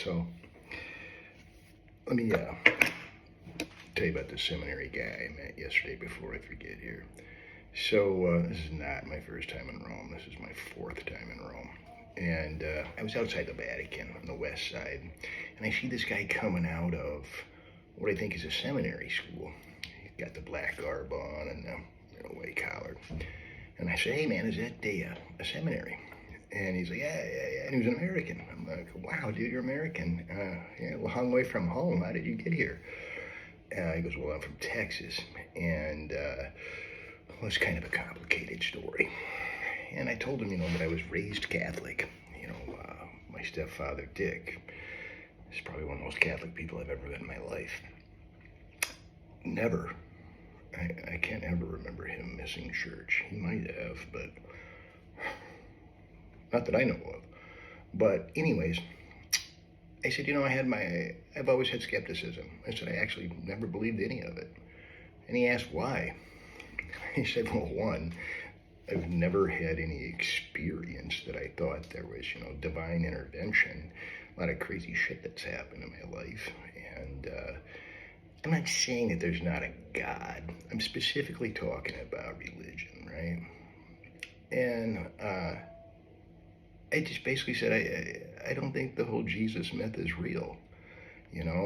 So let me tell you about the seminary guy I met yesterday before I forget here. So this is not my first time in Rome. This is my fourth time in Rome. And I was outside the Vatican on the west side, and I see this guy coming out of what I think is a seminary school. He's got the black garb on and the white collar. And I say, hey man, is that a seminary? And he's like, yeah. And he was an American. I'm like, wow, dude, you're American. Yeah, long way from home. How did you get here? He goes, well, I'm from Texas. And well, it's kind of a complicated story. And I told him, that I was raised Catholic. My stepfather, Dick, is probably one of the most Catholic people I've ever met in my life. Never. I can't ever remember him missing church. He might have, but not that I know of. But anyways, I said, I've always had skepticism. I said, I actually never believed any of it. And he asked why. He said, well, one, I've never had any experience that I thought there was, divine intervention. A lot of crazy shit that's happened in my life. And I'm not saying that there's not a God. I'm specifically talking about religion, right? And I just basically said, I don't think the whole Jesus myth is real, And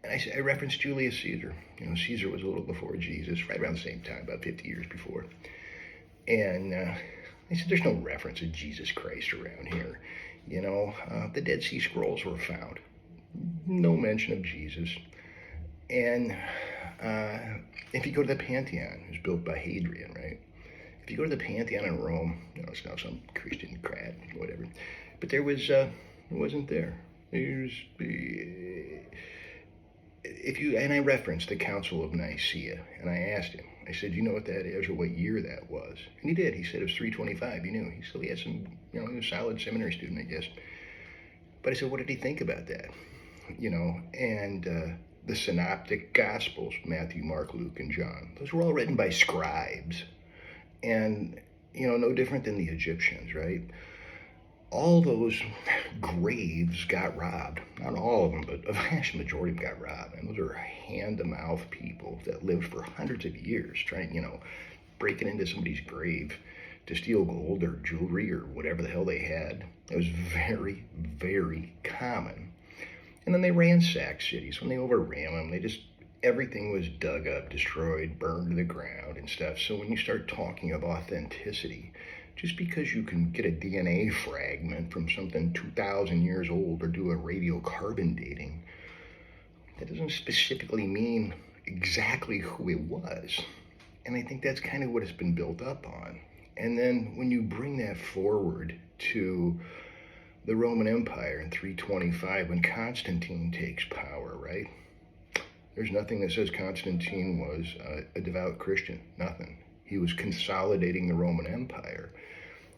I referenced Julius Caesar. Caesar was a little before Jesus, right around the same time, about 50 years before. And I said, there's no reference to Jesus Christ around here. The Dead Sea Scrolls were found. No mention of Jesus. And if you go to the Pantheon, it was built by Hadrian, right? If you go to the Pantheon in Rome, it's now some Christian crap, whatever. But there was, it wasn't there. And I referenced the Council of Nicaea, and I asked him, I said, you know what that is or what year that was? And he did. He said it was 325. He knew. He said he had some, he was a solid seminary student, I guess. But I said, what did he think about that? And the synoptic gospels, Matthew, Mark, Luke, and John, those were all written by scribes. And, no different than the Egyptians, right? All those graves got robbed. Not all of them, but a vast majority of them got robbed. And those are hand-to-mouth people that lived for hundreds of years trying, breaking into somebody's grave to steal gold or jewelry or whatever the hell they had. It was very, very common. And then they ransacked cities. When they overran them, everything was dug up, destroyed, burned to the ground and stuff. So when you start talking of authenticity, just because you can get a DNA fragment from something 2,000 years old or do a radiocarbon dating, that doesn't specifically mean exactly who it was. And I think that's kind of what it's been built up on. And then when you bring that forward to the Roman Empire in 325, when Constantine takes power, right? There's nothing that says Constantine was a devout Christian, nothing. He was consolidating the Roman Empire.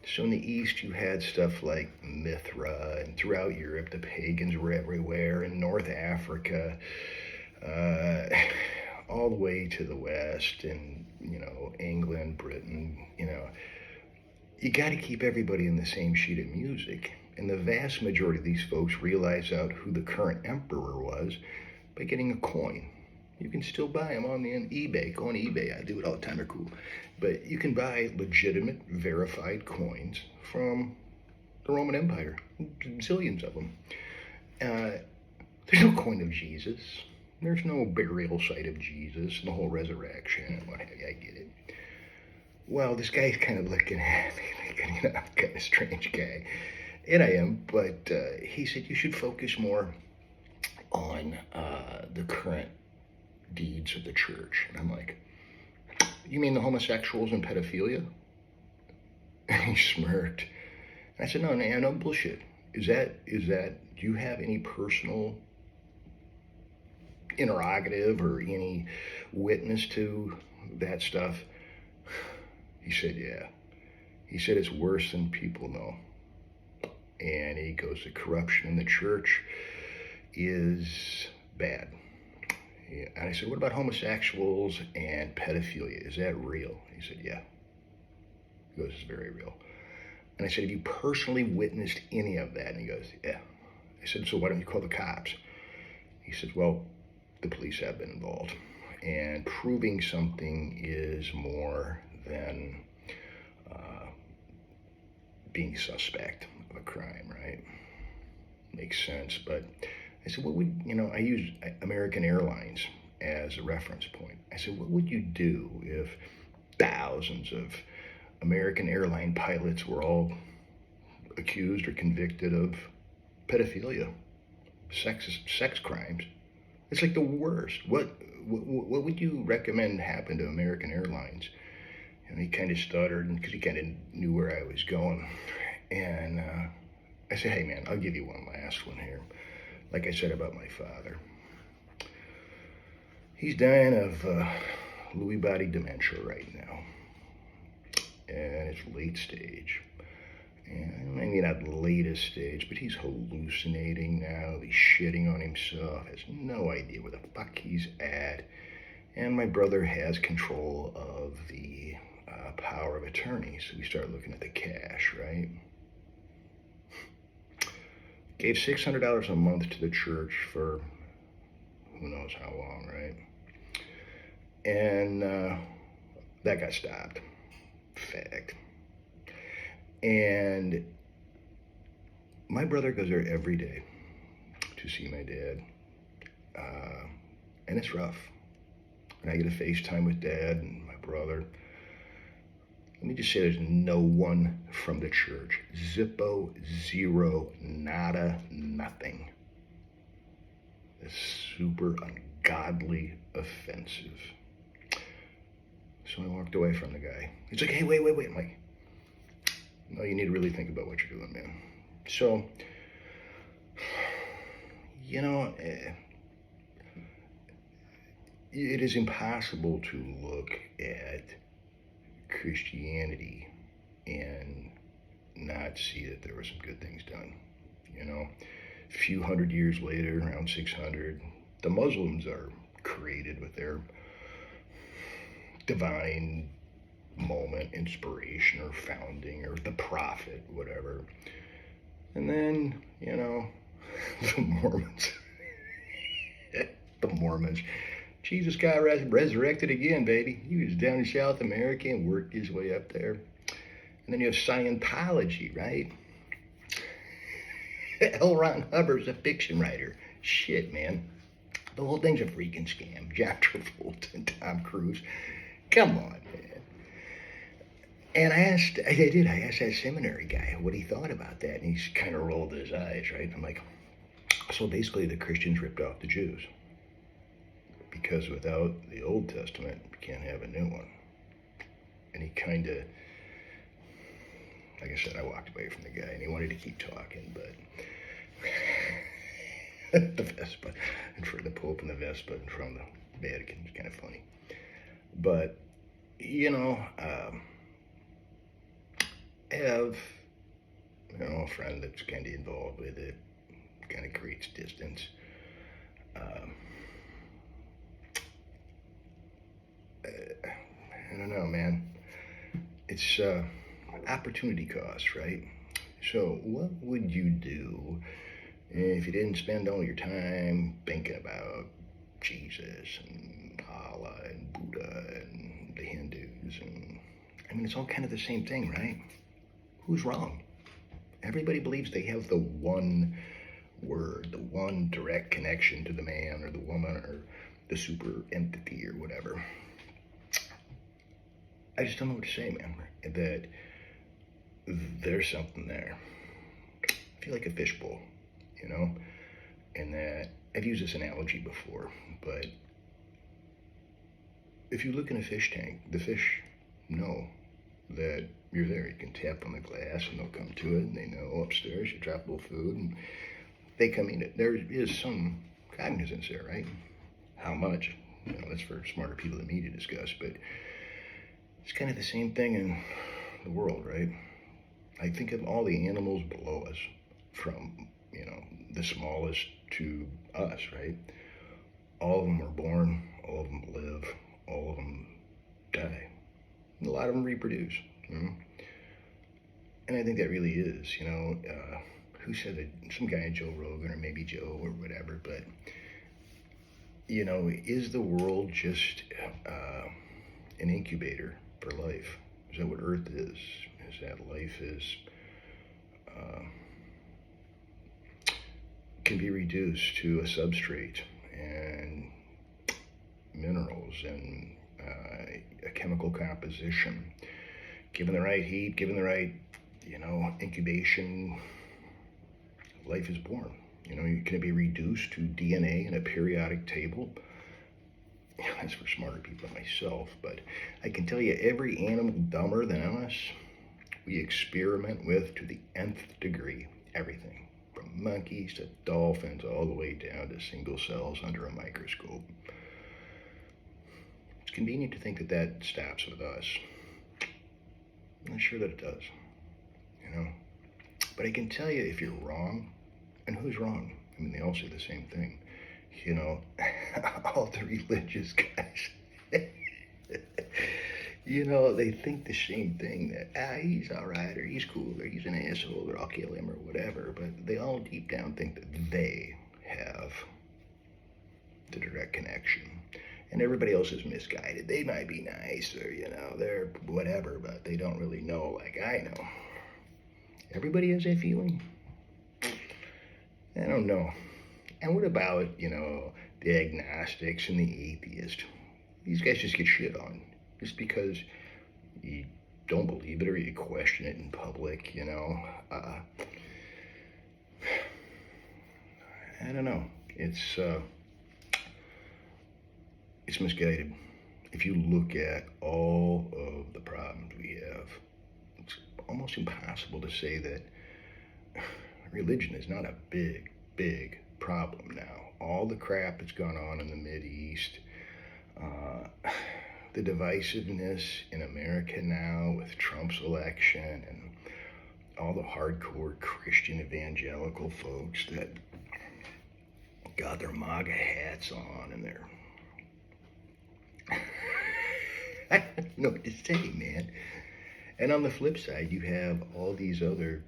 So in the East, you had stuff like Mithra, and throughout Europe, the pagans were everywhere, in North Africa, all the way to the West, and, England, Britain, You got to keep everybody in the same sheet of music. And the vast majority of these folks realize out who the current emperor was by getting a coin. You can still buy them on eBay. Go on eBay. I do it all the time. They're cool. But you can buy legitimate, verified coins from the Roman Empire. Zillions of them. There's no coin of Jesus. There's no burial site of Jesus and the whole resurrection. What have you? I get it. Well, this guy's kind of looking at me like, I'm kind of a strange guy. And I am. But he said you should focus more on the current deeds of the church. And I'm like, you mean the homosexuals and pedophilia? And he smirked. And I said, no bullshit. Is that, do you have any personal interrogative or any witness to that stuff? He said, yeah. He said it's worse than people know. And he goes, the corruption in the church is bad. Yeah. And I said, what about homosexuals and pedophilia? Is that real? He said, yeah. He goes, it's very real. And I said, have you personally witnessed any of that? And he goes, yeah. I said, so why don't you call the cops? He said, well, the police have been involved. And proving something is more than being suspect of a crime, right? Makes sense. But I said, what would, I use American Airlines as a reference point. I said, what would you do if thousands of American airline pilots were all accused or convicted of pedophilia, sex crimes? It's like the worst. What would you recommend happen to American Airlines? And he kind of stuttered because he kind of knew where I was going. And I said, hey man, I'll give you one last one here. Like I said about my father. He's dying of Lewy body dementia right now. And it's late stage. And maybe not latest stage, but he's hallucinating now. He's shitting on himself. Has no idea where the fuck he's at. And my brother has control of the power of attorney. So we start looking at the cash, right? Gave $600 a month to the church for who knows how long, right? And that got stopped. Fact. And my brother goes there every day to see my dad. And it's rough. And I get a FaceTime with Dad and my brother. Let me just say there's no one from the church. Zippo, zero, nada, nothing. It's super ungodly offensive. So I walked away from the guy. He's like, hey, wait. I'm like, no, you need to really think about what you're doing, man. So, it is impossible to look at Christianity and not see that there were some good things done. A few hundred years later, around 600, the Muslims are created with their divine moment, inspiration, or founding, or the prophet, whatever. And then, the Mormons. Jesus got resurrected again, baby. He was down in South America and worked his way up there. And then you have Scientology, right? L. Ron Hubbard's a fiction writer. Shit, man. The whole thing's a freaking scam. John Travolta and Tom Cruise. Come on, man. And I asked that seminary guy what he thought about that. And he's kind of rolled his eyes, right? I'm like, so basically the Christians ripped off the Jews. Because without the Old Testament, we can't have a new one. And he kind of, like I said, I walked away from the guy and he wanted to keep talking, but the Vespa, and for the Pope and the Vespa and from the Vatican is kind of funny. But, I have, a friend that's kind of involved with it, kind of creates distance. I don't know, man. It's opportunity cost, right? So what would you do if you didn't spend all your time thinking about Jesus and Allah and Buddha and the Hindus? And it's all kind of the same thing, right? Who's wrong? Everybody believes they have the one word, the one direct connection to the man or the woman or the super entity or whatever. I just don't know what to say, man. That there's something there. I feel like a fishbowl, and that I've used this analogy before, but if you look in a fish tank, the fish know that you're there. You can tap on the glass and they'll come to it, and they know upstairs you drop a little food and they come eat it. There is some cognizance there, right? How much? That's for smarter people than me to discuss, but it's kind of the same thing in the world, right? I think of all the animals below us, from, the smallest to us, right? All of them are born, all of them live, all of them die. And a lot of them reproduce, And I think that really is, who said it? Some guy, Joe Rogan, or maybe Joe, or whatever. But is the world just an incubator for life? Is that what Earth is? Is that life is can be reduced to a substrate and minerals and a chemical composition, given the right heat, given the right incubation, life is born. Can it be reduced to DNA in a periodic table? That's for smarter people than myself, but I can tell you every animal dumber than us, we experiment with to the nth degree. Everything from monkeys to dolphins all the way down to single cells under a microscope. It's convenient to think that that stops with us. I'm not sure that it does, But I can tell you if you're wrong, and who's wrong? I mean, they all say the same thing. All the religious guys. They think the same thing, that he's all right, or he's cool, or he's an asshole, or I'll kill him, or whatever. But they all deep down think that they have the direct connection. And everybody else is misguided. They might be nice, or, they're whatever, but they don't really know like I know. Everybody has that feeling? I don't know. And what about, the agnostics and the atheists? These guys just get shit on just because you don't believe it or you question it in public, I don't know. It's misguided. If you look at all of the problems we have, it's almost impossible to say that religion is not a big problem now. All the crap that's gone on in the Mideast, the divisiveness in America now with Trump's election, and all the hardcore Christian evangelical folks that got their MAGA hats on and they're I don't know what to say, man. And on the flip side, you have all these other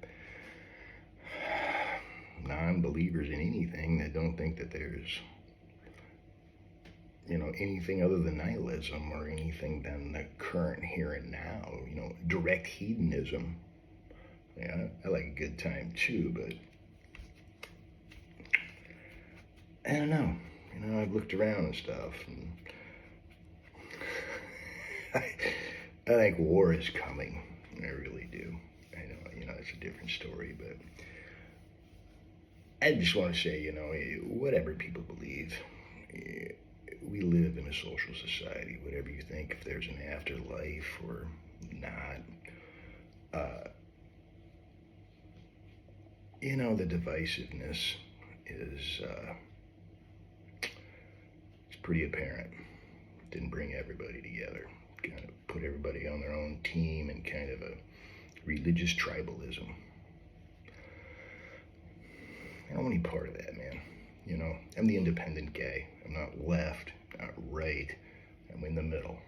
non-believers in anything that don't think that there's anything other than nihilism or anything than the current here and now, direct hedonism. Yeah, I like a good time too, but I don't know. I've looked around and stuff, and I think war is coming. I really do. I know, it's a different story, but I just want to say, whatever people believe, we live in a social society. Whatever you think, if there's an afterlife or not, the divisiveness is it's pretty apparent. Didn't bring everybody together. Kind of put everybody on their own team and kind of a religious tribalism. I don't want any part of that, man. I'm the independent guy. I'm not left, not right. I'm in the middle.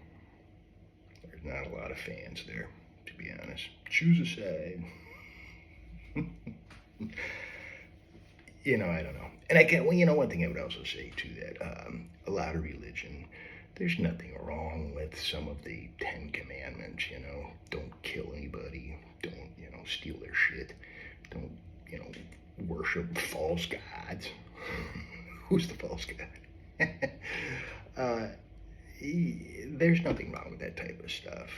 There's not a lot of fans there, to be honest. Choose a side. I don't know. And I can't, one thing I would also say too, that a lot of religion, there's nothing wrong with some of the 10 Commandments, don't kill anybody, don't, steal their shit, don't, worship false gods. Who's the false god? There's nothing wrong with that type of stuff.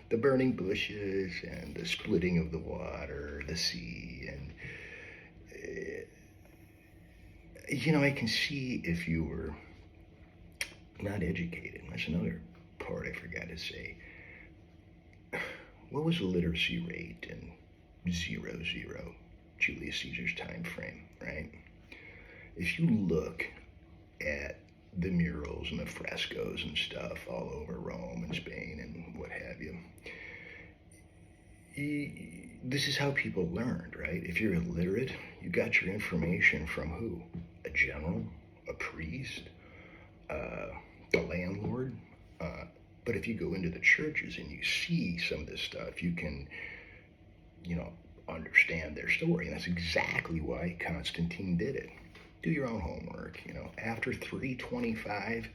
The burning bushes and the splitting of the water, the sea, and I can see if you were not educated. That's another part I forgot to say. What was the literacy rate in 00, Julius Caesar's time frame, right? If you look at the murals and the frescoes and stuff all over Rome and Spain and what have you, this is how people learned, right? If you're illiterate, you got your information from who? A general, a priest, the landlord. But if you go into the churches and you see some of this stuff, you can, understand their story. And that's exactly why Constantine did it. Do your own homework. After 325,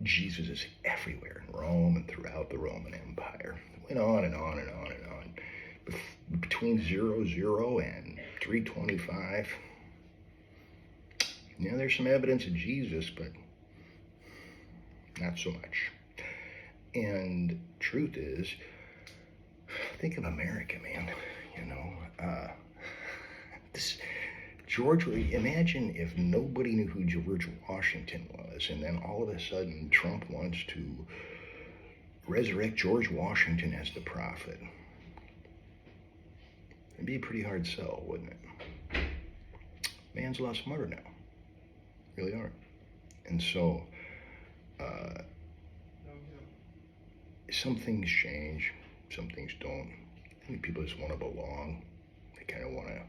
Jesus is everywhere in Rome and throughout the Roman Empire. It went on and on and on and on. Between 00 and 325, there's some evidence of Jesus, but not so much. And truth is, think of America, man. Imagine if nobody knew who George Washington was, and then all of a sudden Trump wants to resurrect George Washington as the prophet. It'd be a pretty hard sell, wouldn't it? Man's a lot smarter now. Really are. And so, some things change, some things don't. I think people just want to belong. They kind of want to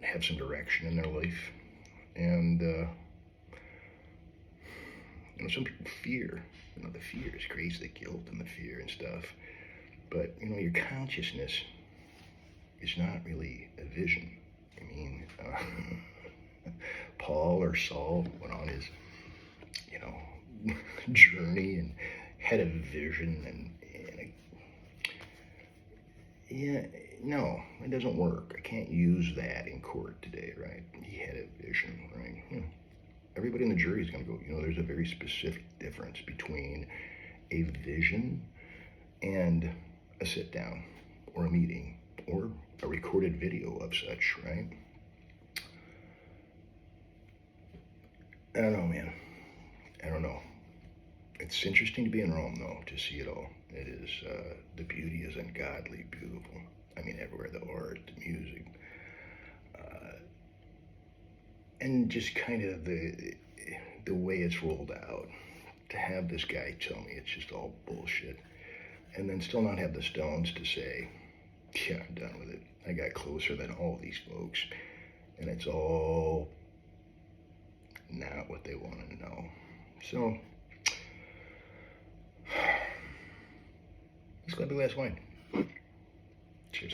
have some direction in their life. And, some people fear. The fear is crazy, the guilt and the fear and stuff. But, your consciousness is not really a vision. Paul or Saul went on his, journey and had a vision no, it doesn't work. I can't use that in court today, right? He had a vision, right? Everybody in the jury is going to go, there's a very specific difference between a vision and a sit down or a meeting or a recorded video of such, right? I don't know, man. I don't know. It's interesting to be in Rome, though, to see it all. It is, the beauty is ungodly beautiful. Everywhere, the art, the music, and just kind of the way it's rolled out. To have this guy tell me it's just all bullshit, and then still not have the stones to say, yeah, I'm done with it. I got closer than all these folks, and it's all not what they want to know. So, let's go have a glass of wine. Cheers.